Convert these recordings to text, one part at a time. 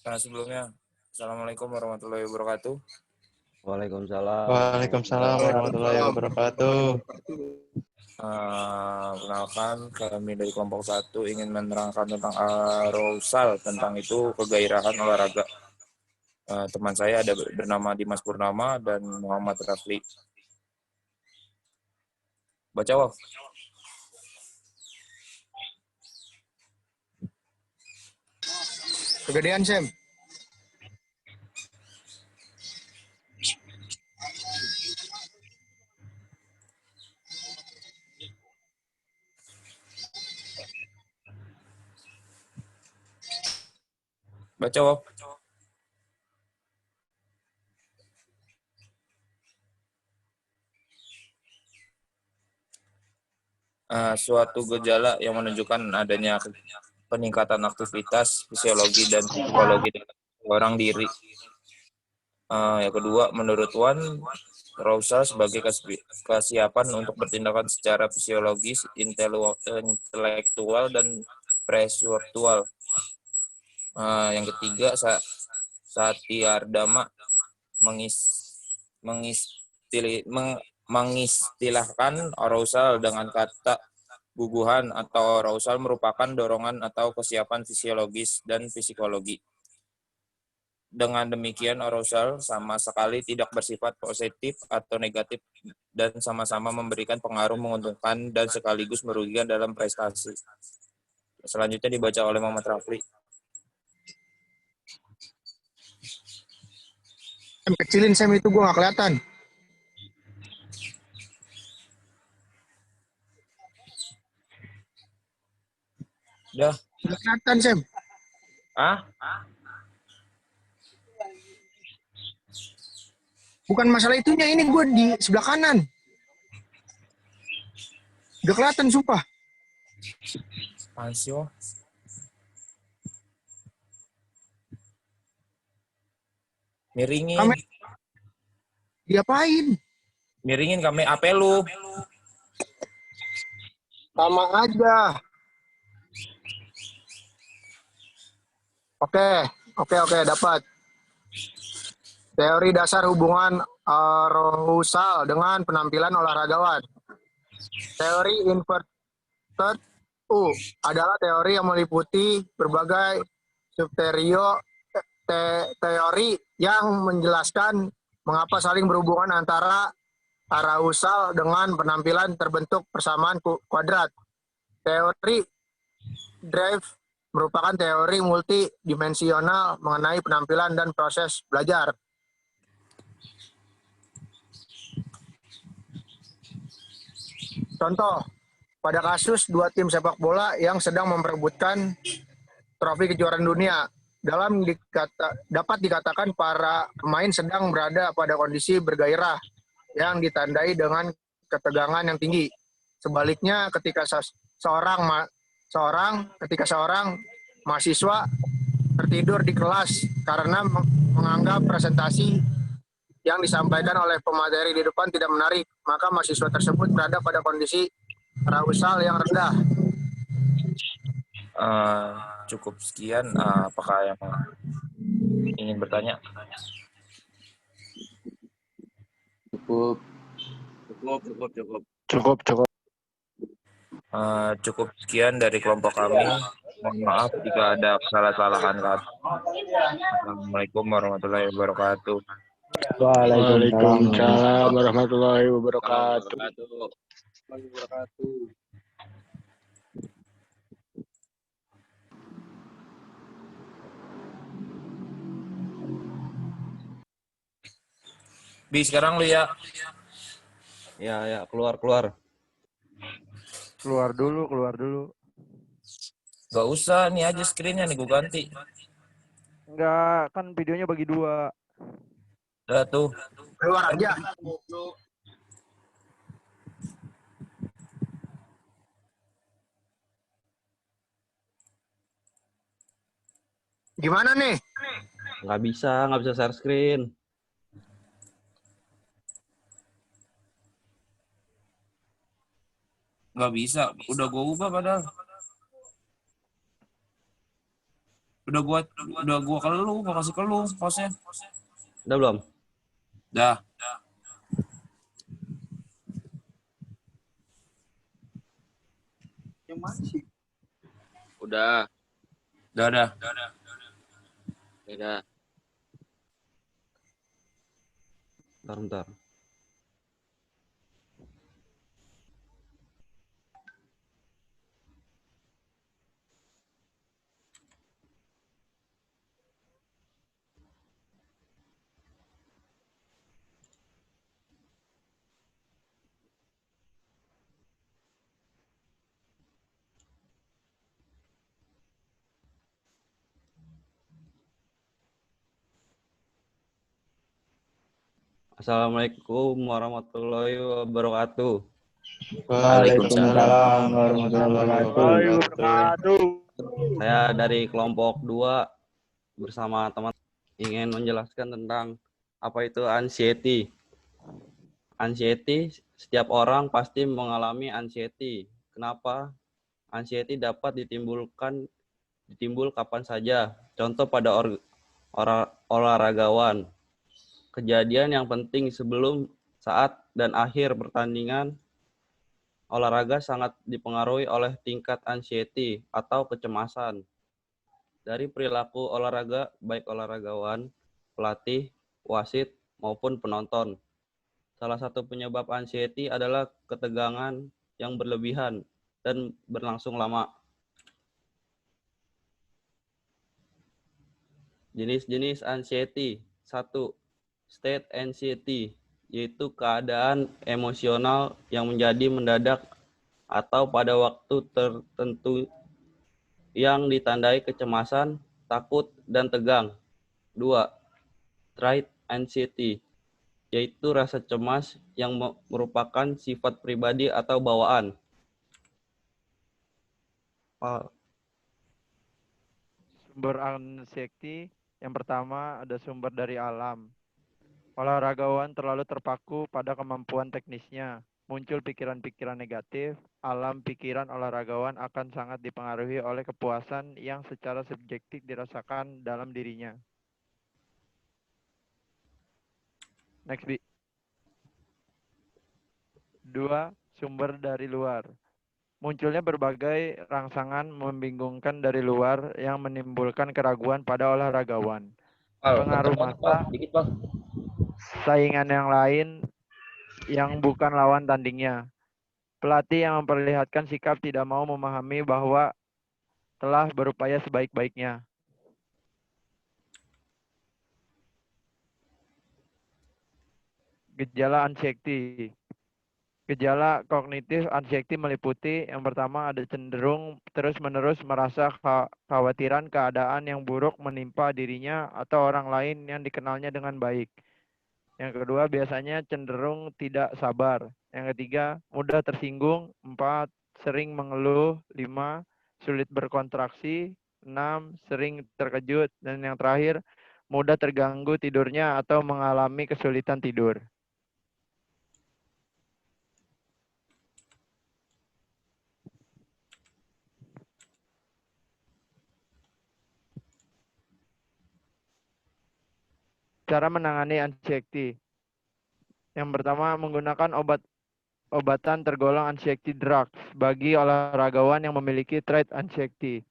Nah, sebelumnya, Assalamualaikum warahmatullahi wabarakatuh. Waalaikumsalam. Waalaikumsalam warahmatullahi wabarakatuh. Kenalkan, kami dari kelompok 1 ingin menerangkan tentang arousal, tentang itu kegairahan olahraga. Teman saya ada bernama Dimas Purnama dan Muhammad Rafli. Baca, Wak. Kegedean, Sam. Baca, Wak. Suatu gejala yang menunjukkan adanya peningkatan aktivitas fisiologi dan psikologi orang diri. Yang kedua, menurut Wan, arousal sebagai kesiapan untuk bertindakan secara fisiologis, intelektual, dan prestruktural. Yang ketiga, Satyardama mengistilahkan arousal dengan kata guguhan atau arousal merupakan dorongan atau kesiapan fisiologis dan psikologi. Dengan demikian, arousal sama sekali tidak bersifat positif atau negatif dan sama-sama memberikan pengaruh menguntungkan dan sekaligus merugikan dalam prestasi. Selanjutnya dibaca oleh Muhammad Rafli. Kecilin, Sam, itu gue gak kelihatan. Udah. Gak kelihatan, Sam. Bukan masalah itunya, ini gue di sebelah kanan. Gak kelihatan, sumpah. Ansio. Miringin. Diapain? Miringin kami AP lu. Sama aja. Oke, dapat. Teori dasar hubungan arousal dengan penampilan olahragawan. Teori inverted U adalah teori yang meliputi berbagai teori yang menjelaskan mengapa saling berhubungan antara arousal dengan penampilan terbentuk persamaan kuadrat. Teori drive merupakan teori multidimensional mengenai penampilan dan proses belajar. Contoh, pada kasus dua tim sepak bola yang sedang memperebutkan trofi kejuaraan dunia, dapat dikatakan para pemain sedang berada pada kondisi bergairah yang ditandai dengan ketegangan yang tinggi. Sebaliknya, ketika seorang mahasiswa tertidur di kelas karena menganggap presentasi yang disampaikan oleh pemateri di depan tidak menarik, maka mahasiswa tersebut berada pada kondisi arousal yang rendah. Cukup sekian. Apakah yang ingin bertanya? Cukup. Cukup sekian dari kelompok kami. Mohon maaf jika ada kesalahan kata. Assalamualaikum warahmatullahi wabarakatuh. Waalaikumsalam warahmatullahi wabarakatuh. Bi, sekarang lu ya. Ya, keluar. Keluar dulu. Gak usah, nih aja screen-nya nih gue ganti. Enggak, kan videonya bagi dua. Udah tuh. Keluar aja. Gimana nih? Nggak bisa share screen. Gak bisa, udah gue ubah padahal. Udah gua ke lu, gua kasih ke lu kosnya. Udah belum? Dah. Udah. Dah. Udah. Bentar. Assalamualaikum warahmatullahi wabarakatuh. Waalaikumsalam warahmatullahi wabarakatuh. Saya dari kelompok 2 bersama teman ingin menjelaskan tentang apa itu anxiety. Anxiety, setiap orang pasti mengalami anxiety. Kenapa? Anxiety dapat ditimbul kapan saja. Contoh pada olahragawan. Kejadian yang penting sebelum, saat, dan akhir pertandingan olahraga sangat dipengaruhi oleh tingkat anxiety atau kecemasan. Dari perilaku olahraga, baik olahragawan, pelatih, wasit, maupun penonton. Salah satu penyebab anxiety adalah ketegangan yang berlebihan dan berlangsung lama. Jenis-jenis anxiety. 1. State anxiety, yaitu keadaan emosional yang menjadi mendadak atau pada waktu tertentu yang ditandai kecemasan, takut, dan tegang. 2. Trait anxiety, yaitu rasa cemas yang merupakan sifat pribadi atau bawaan. Sumber anxiety yang pertama ada sumber dari alam. Olahragawan terlalu terpaku pada kemampuan teknisnya. Muncul pikiran-pikiran negatif, alam pikiran olahragawan akan sangat dipengaruhi oleh kepuasan yang secara subjektif dirasakan dalam dirinya. Next, B. 2. Sumber dari luar. Munculnya berbagai rangsangan membingungkan dari luar yang menimbulkan keraguan pada olahragawan. Pengaruh massa, saingan yang lain yang bukan lawan tandingnya. Pelatih yang memperlihatkan sikap tidak mau memahami bahwa telah berupaya sebaik-baiknya. Gejala anxiety. Gejala kognitif anxiety meliputi yang pertama ada cenderung terus-menerus merasa kekhawatiran keadaan yang buruk menimpa dirinya atau orang lain yang dikenalnya dengan baik. Yang kedua biasanya cenderung tidak sabar. Yang ketiga mudah tersinggung. 4. Sering mengeluh. 5. Sulit berkontraksi. 6. Sering terkejut. Dan yang terakhir mudah terganggu tidurnya atau mengalami kesulitan tidur. Cara menangani anxiety. Yang pertama, menggunakan obatan tergolong anxiety drugs bagi olahragawan yang memiliki trait anxiety.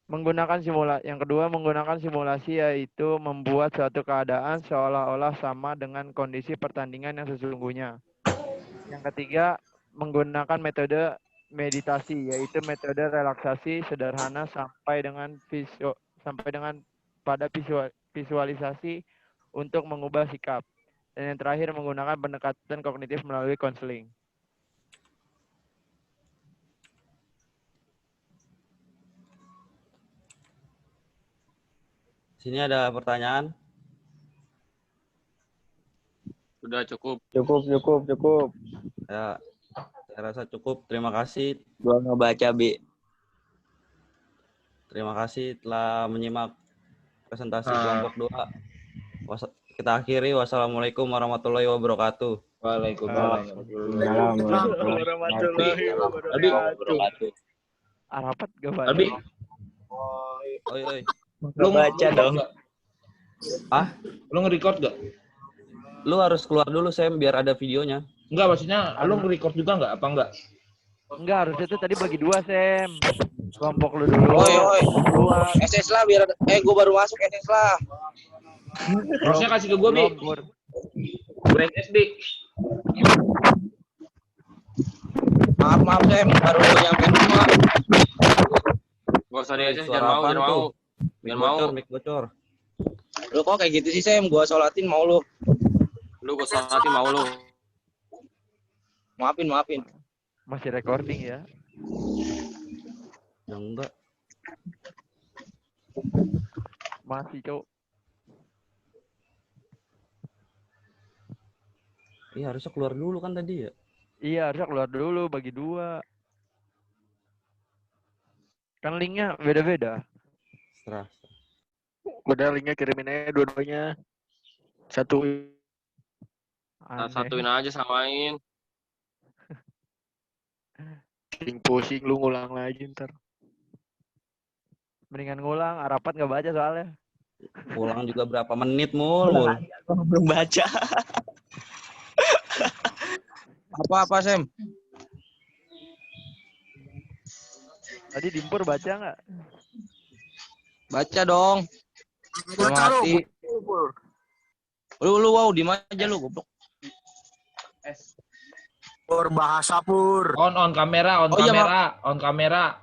Yang kedua, menggunakan simulasi, yaitu membuat suatu keadaan seolah-olah sama dengan kondisi pertandingan yang sesungguhnya. Yang ketiga, menggunakan metode meditasi, yaitu metode relaksasi sederhana sampai dengan visualisasi untuk mengubah sikap. Dan yang terakhir menggunakan pendekatan kognitif melalui konseling. Sini ada pertanyaan. Udah cukup. Cukup. Ya, saya rasa cukup. Terima kasih. Gua ngebaca, Bi. Terima kasih telah menyimak presentasi kelompok 2. Kita akhiri. Wassalamualaikum warahmatullahi wabarakatuh. Waalaikumsalam. Warahmatullahi wabarakatuh. Wabarakatuh. Arapat gak, Pak? Albi. Oi. Lu baca dong. Ah? Lu nge-record gak? Lu harus keluar dulu, Sam, biar ada videonya. Enggak, maksudnya lu nge-record juga nggak? Apa enggak? Enggak, harusnya itu tadi bagi 2, Sam. Kelompok lu dulu. Oi. Keluar. SS lah biar gue baru masuk SS lah. Harusnya kasih ke gue, Bi. Belum, Gue SD. Maaf Sam, baru nyampe rumah. Gak usah deh, Suara jangan mau, apaan jangan mau. tuh? Jangan mau. Mic bocor. Lu kok kayak gitu sih Sam? Gua sholatin mau lu. Lu gue salatin mau lu. Maafin. Masih recording ya. Yang enggak. Masih, Cok. Iya, harusnya keluar dulu kan tadi ya. Iya, harusnya keluar dulu bagi 2. Kan linknya beda-beda. Serah. Udah linknya kirimin aja dua-duanya. Satu. Satuin aja, samain. Pusing lu ngulang lagi ntar. Mendingan ngulang, rapat nggak baca soalnya. Pulang juga berapa menit, Mul. Belum baca. Apa Sam? Tadi Dimpur baca nggak? Baca dong. Belum Baca lu. mati. Lu wow, di mana aja lu goblok. Pur, bahasa Pur. On kamera, Oh, iya, on kamera.